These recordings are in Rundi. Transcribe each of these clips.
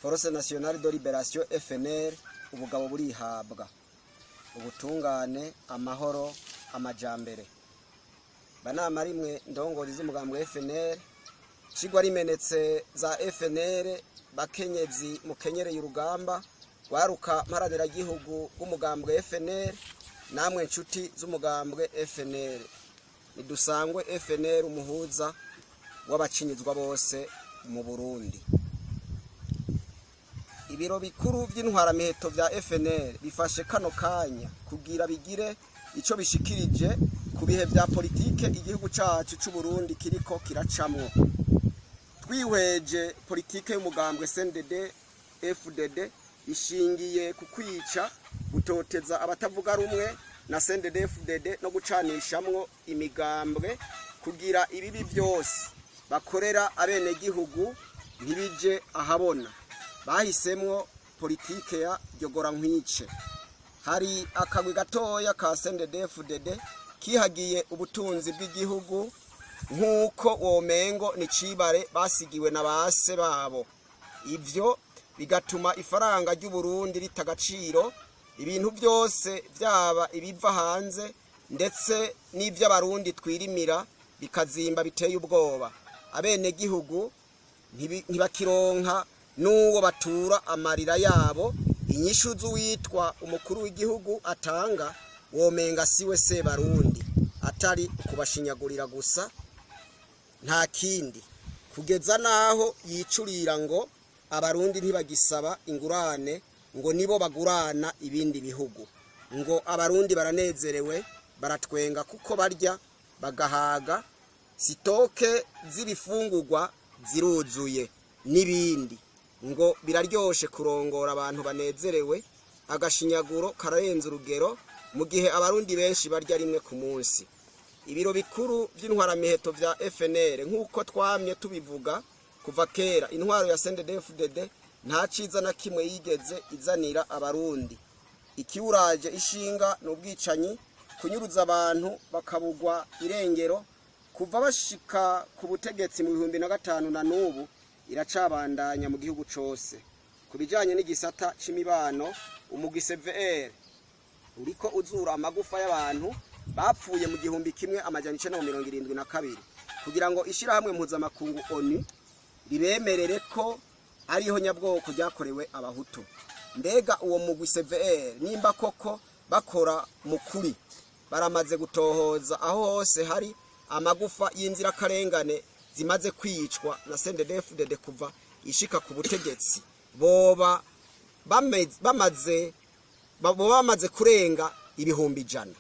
Force Nationale de Libération FNL ubugabo burihabwa ubutungane amahoro amajambere banama rimwe ndongori z'umugambwe FNL cigwa rimenetse za FNL bakenyezi mukenyereye urugamba waruka mparanira gihugu bw'umugambwe FNL namwe nshuti z'umugambwe FNL nidusangwe FNL umuhuza w'abacinyizwa bose mu Burundi. Ibiro bikuru by'intwaramiheto vya FNL bifashe kano kanya kugira bigire ico bishikirije ku bihe vya politike igihugu cacu c'u Burundi kiriko kiracamwo. Twihweje politike y'umugambwe CNDD FDD ishingiye ku kwica gutoteza abatavuga rumwe na CNDD FDD no gucanishamwo imigambwe kugira ibibi byose bakorera abene gihugu ntibije ahabona. Bahisemwo politike ya Jogora Nkwice. Hari akagwi gatoya ka CNDD FDD kihagiye ubutunzi bw'igihugu nkuko womengo ni cibare basigiwe na base babo. Ivyo bigatuma ifaranga ry'u Burundi ritagaciro, ibintu byose byaba ibiva hanze ndetse n'ivyo abarundi twirimira bikazimba biteye ubwoba. Abene gihugu ntibakironka nuwo batura amarira yabo. Inyishu z'uwitwa umukuru w'igihugu atanga womenga siwe se barundi atari kubashinyagurira gusa nta kindi, kugeza naho yicurira ngo abarundi ntibagisaba ingurane ngo nibo bagurana ibindi bihugu, ngo abarundi baranezerewe baratwenga kuko barya bagahaga, sitoke z'ibifungurwa ziruzuye n'ibindi, ngo biraryoshe kurongora abantu banezerewe, agashinyaguro kararenza urugero mu gihe abarundi benshi barya rimwe ku munsi. Ibiro bikuru by'intwaramiheto vya FNL nkuko twamye tubivuga kuva kera, intwaro ya CNDD FDD nta ciza na kimwe yigeze izanira abarundi. Ikiuraje ishinga n'ubwicanyi, kunyuruza abantu bakabugwa irengero kuva bashika ku butegetsi mu 2005 na nubu iracabandanya mu gihugu cose. Kubijanye n'igisata c'imibano, umugwi CVR uriko uzura amagufa y'abantu bapfuye mu 1972 kugira ngo ishira hamwe mpuzamakungu ONU ribemerere ko ariho nyabwoko ryakorewe abahutu. Mbega uwo mugwi CVR nimba koko bakora mukuri, baramaze gutohoza aho hose hari amagufa y'inzira karengane zimaze kwicwa na CNDD FDD kuva ishika ku butegetsi, boba bamaze kurenga ibihumbi ijana,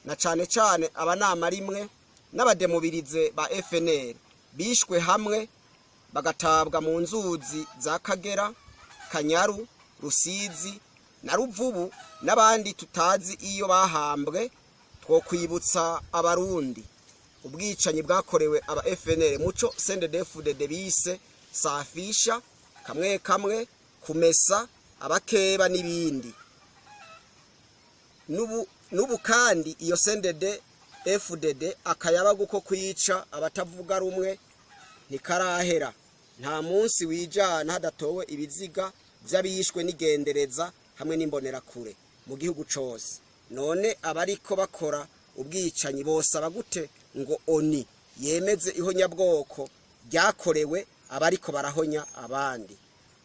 na cane cane abanama rimwe n'abademubirize ba FNL bishwe hamwe bagatabwa mu nzuzi za Kagera, Kanyaru, Rusizi na Ruvubu n'abandi tutazi iyo bahambwe. Twokwibutsa abarundi ubwicanyi bwakorewe aba FNL muco CNDD FDD bise safisha, kamwe kamwe kumesa, abakeba n'ibindi. Nubu kandi iyo CNDD FDD akayaba guko kwica abatavuga rumwe ntikarahera. Nta munsi wijana hadatowe ibiziga by'abishwe n'igendereza hamwe n'imbonera kure mu gihugu cose. None abariko bakora ubwicanyi bosaba gute ngo ONU yemeze ihonyabwoko ryakorewe abariko barahonya abandi?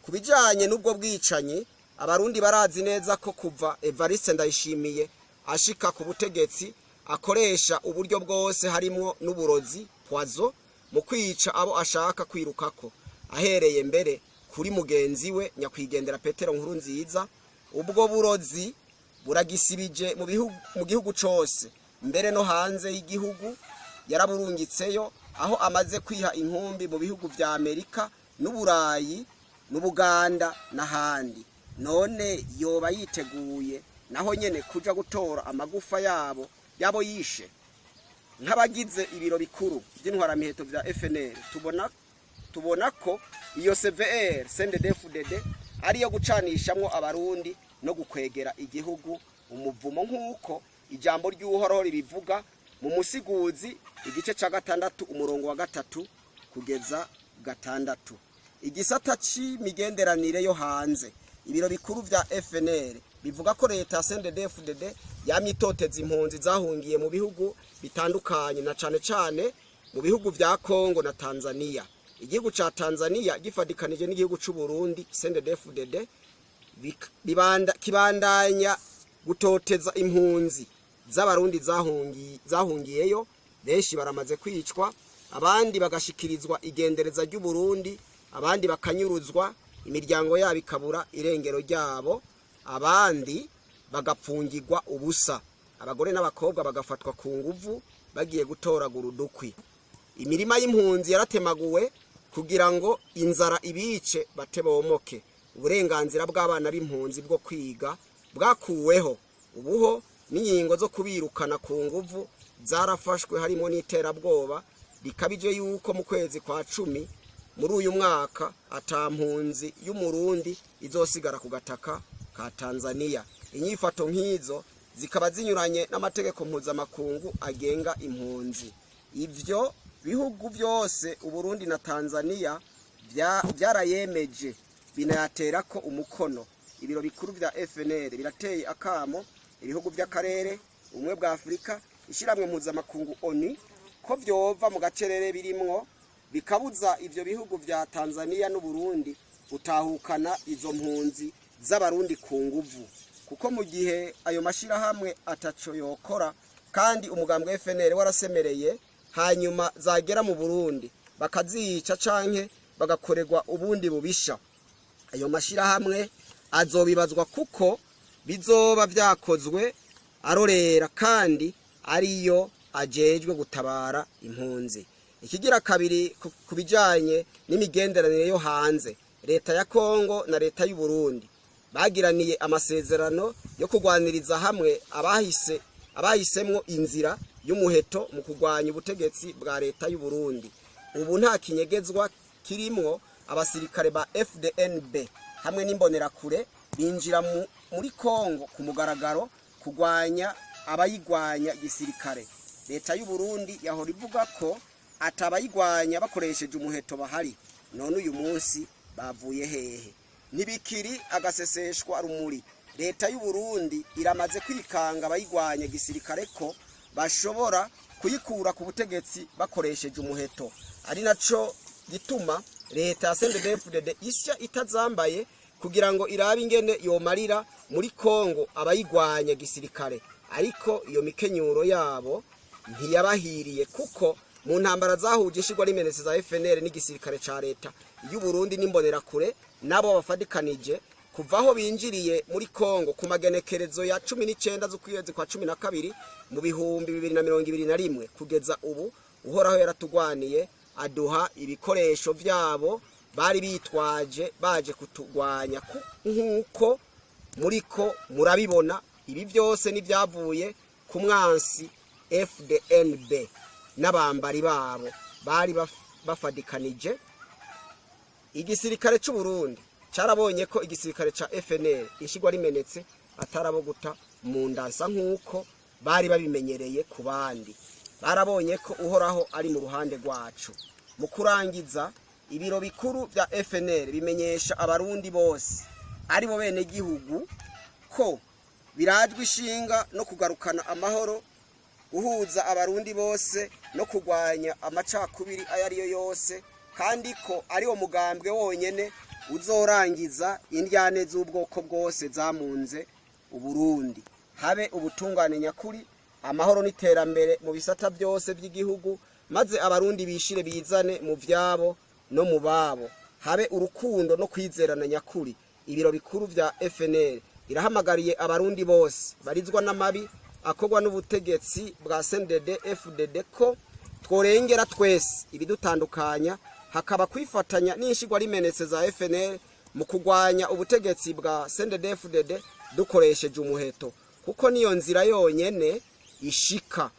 Kubijanye n'ubwo bwicanyi, abarundi barazi neza ko kuva Evariste Ndayishimiye ashika ku butegetsi akoresha uburyo bwose harimo n'uburozi poison mu kwica abo ashaka kwirukako, ahereye mbere kuri mugenzi we nyakwigendera Petero Nkurunziza. Ubwo burozi buragisibije mu gihugu cose, mbere no hanze y'igihugu yaraburungitseyo, aho amaze kwiha inkumbi mu bihugu vya Amerika n'Uburayi n'Ubuganda n'ahandi. None yoba yiteguye naho nyene kuja gutora amagufa yabo yishe? Nk'abagize ibiro bikuru by'intwaramiheto vya FNL tubona ko iyo CVR CNDD FDD ariyo gucanishamwo abarundi no gukwegera igihugu umuvumo, nkuko ijambo ry'uhoraho ribivuga mu musiguzi igice ca 6 umurongo wa 3 kugeza 6. igisata c'imigenderanire yo hanze ibiro bikuru vya FNL bivuga ko leta ya CNDD-FDD yamye itoteza impunzi zahungiye mu bihugu bitandukanye na cane cane mu bihugu vya Kongo na Tanzania. Igihugu ca Tanzania gifadikanije n'igihugu c'u Burundi, CNDD-FDD kibandanya gutoteza impunzi z'abarundi zahungiyeyo, benshi baramaze kwicwa, abandi bagashikirizwa igendereza ry'u Burundi, abandi bakanyuruzwa, imiryango yabo ikabura irengero ryabo, abandi bagapfungirwa ubusa, abagore n'abakobwa bagafatwa ku nguvu bagiye gutoragura udukwi. Imirima y'impunzi yaratemaguwe kugira ngo inzara ibice batebomoke. Uburenganzira bw'abana b'impunzi bwo kwiga bwakuweho, ubuho n'ingingo zo kubirukana ku nguvu zarafashwe, harimo n'iterabwoba rikabije yuko mu kwezi kwa 10 muri uyu mwaka atampunzi y'umurundi izosigara ku gataka ka Tanzania. Inyifato nk'izo zikaba zinyuranye n'amategeko mpuzamakungu agenga impunzi. Ivyo bihugu byose Uburundi na Tanzania byarayemeje binayatera ko umukono. Ibiro bikuru vya FNL birateye akamo ibihugu by'akarere, umwe bwa Afrika, ishiramwe mpuzamakungu ONU ko vyova mu gacerere birimwo bikabuza ivyo bihugu vya Tanzania n'u Burundi gutahukana izo mpunzi z'abarundi ku nguvu, kuko mu gihe ayo mashirahamwe ataco yokora kandi umugambwe FNL warasemereye, hanyuma zagera mu Burundi bakazica canke bagakorerwa ubundi bubisha, ayo mashirahamwe azobibazwa kuko bizoba vyakozwe arorera kandi ariyo ajejwe gutabara impunzi. Ikigira kabiri kubijanye n'imigenderanire yo hanze, leta ya Kongo na leta y'u Burundi bagiraniye amasezerano yo kugwaniriza hamwe abahisemwo inzira y'umuheto mu kugwanya ubutegetsi bwa leta y'u Burundi. Ubu nta kinyegezwa kirimwo, abasirikare ba FDNB hamwe n'imbonerakure binjira muri Kongo ku mugaragaro kugwanya abayigwanya gisirikare. Leta y'u Burundi yahora ivuga ko atabayigwanya bakoresheje umuheto bahari, none uyu munsi bavuye hehe? Nibikiri agaseseshwa rumuri. Leta y'u Burundi iramaze kwikanga abayigwanya gisirikare ko bashobora kuyikura ku butegetsi bakoresheje umuheto, ari naco gituma leta ya CNDD-FDD isya itazambaye kugira ngo irabe ingene yomarira muri Kongo abayigwanya gisirikare. Ariko iyo mikenyuro yabo ntiyabahiriye, kuko mu ntambara zahuje ishigwa rimenetse za FNL n'igisirikare ca leta y'u Burundi n'imbonerakure nabo bafadikanije kuvaho binjiriye muri Kongo ku magenekerezo ya 19 z'ukwezi kwa 12 mu bihumbi 2021 kugeza ubu, uhoraho yaratugwaniye aduha ibikoresho vyabo bari bitwaje baje kutugwanya, nkuko muriko murabibona. Ibi byose nivyavuye ku mwansi FDNB n'abambari babo bari bafadikanije. Igisirikare c'u Burundi carabonye ko igisirikare ca FNL ishigwa rimenetse atarabo guta mu ndansa nkuko bari babimenyereye ku bandi. Barabonye ko uhoraho ari mu ruhande rwacu. Mu kurangiza, ibiro bikuru vya FNL bimenyesha abarundi bose ari bo bene gihugu ko birajwe ishinga no kugarukana amahoro, guhuza abarundi bose no kugwanya amacakubiri ayariyo yose, kandi ko ari wo mugambwe wonyene uzorangiza indyane z'ubwoko bwose zamunze Uburundi. Habe ubutungane nyakuri, amahoro n'iterambere mu bisata byose by'igihugu, maze abarundi bishire bizane mu vyabo no mu babo. Habe urukundo no kwizerana nyakuri. Ibiro bikuru vya FNL irahamagariye abarundi bose barizwa n'amabi akogwa n'ubutegetsi bwa CNDD-FDD ko tworengera twese ibidutandukanya, hakaba kwifatanya n'inshigwa rimenetse za FNL mu kugwanya ubutegetsi bwa CNDD-FDD dukoresheje umuheto, kuko niyo nzira yonyene ishika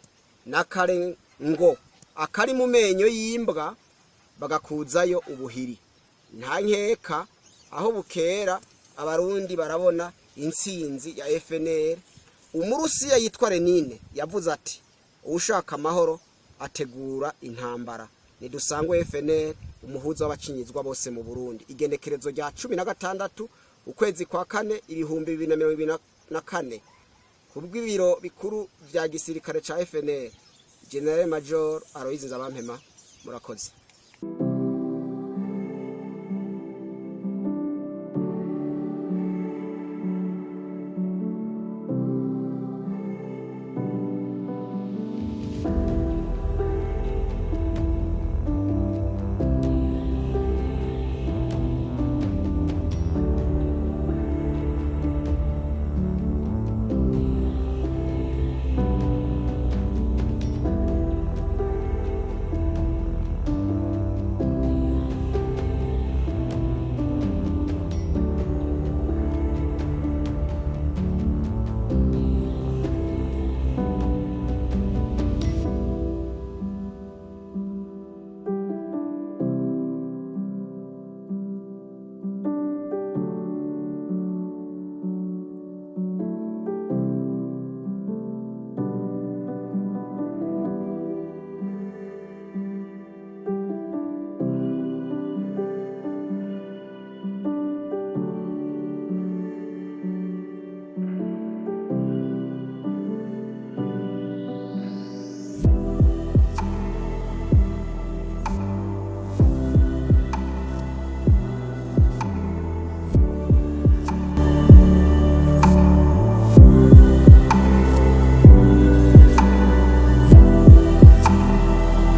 nakare ngo akari mu menyo y'imbwa bagakuzayo ubuhiri. Nta nkeka aho bukera abarundi barabona intsinzi ya FNL. Umurusiya yitwa Lenine yavuze ati ushaka amahoro ategura intambara. Nidusangwe FNL umuhuza w'abacinyizwa bose mu Burundi igenekerezo rya 16 ukwezi kwa 4 2024 kubw'ibiro bikuru vya gisirikare ca FNL General Major Aloys Nzabampema murakoze.